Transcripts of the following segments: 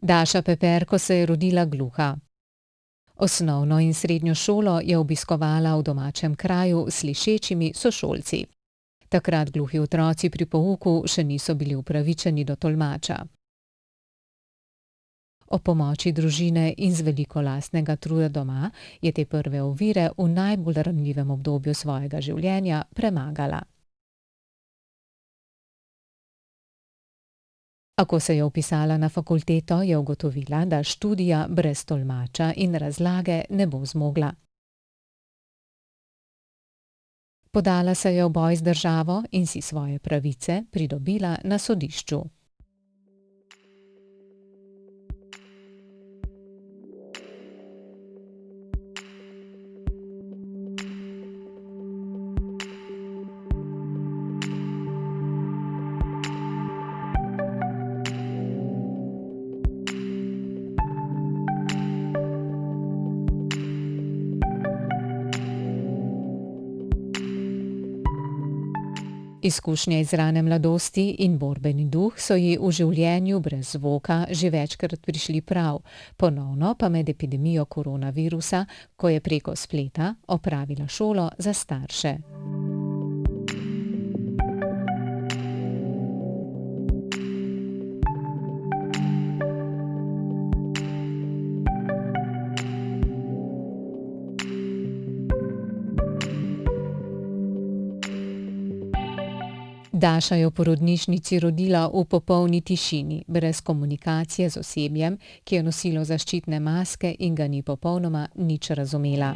Daša Peperko se je rodila gluha. Osnovno in srednjo šolo je obiskovala v domačem kraju s slišečimi sošolci. Takrat gluhi otroci pri pouku še niso bili upravičeni do tolmača. Ob pomoči družine in z veliko lastnega truda doma je te prve ovire v najbolj ranljivem obdobju svojega življenja premagala. A ko se je vpisala na fakulteto, je ugotovila, da študija brez tolmača in razlage ne bo zmogla. Podala se je v boj z državo in si svoje pravice pridobila na sodišču. Izkušnje iz rane mladosti in borbeni duh so ji v življenju brez zvoka že večkrat prišli prav, ponovno pa med epidemijo koronavirusa, ko je preko spleta opravila šolo za starše. Daša je v porodnišnici rodila v popolni tišini, brez komunikacije z osebjem, ki je nosilo zaščitne maske in ga ni popolnoma nič razumela.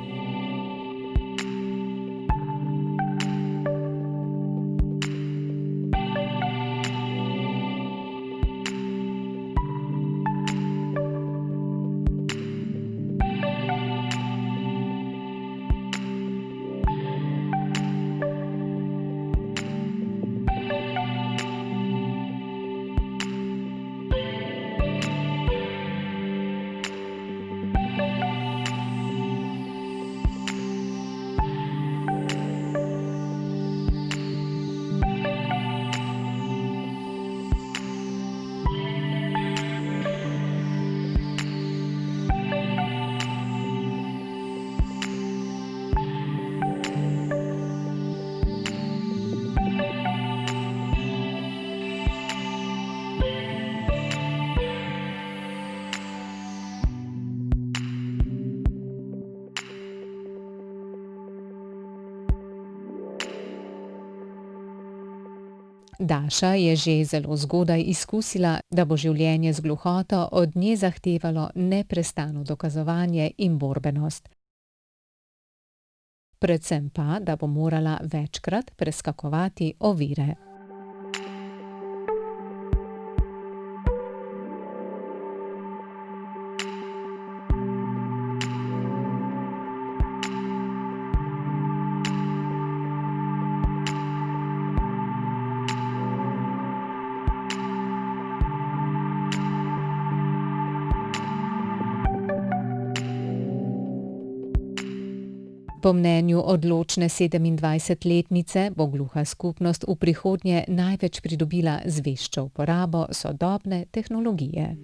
Daša je že zelo zgodaj izkusila, da bo življenje z gluhoto od nje zahtevalo neprestano dokazovanje in borbenost. Predvsem pa, da bo morala večkrat preskakovati ovire. Po mnenju odločne 27-letnice bo gluha skupnost v prihodnje največ pridobila z veščo uporabo sodobne tehnologije.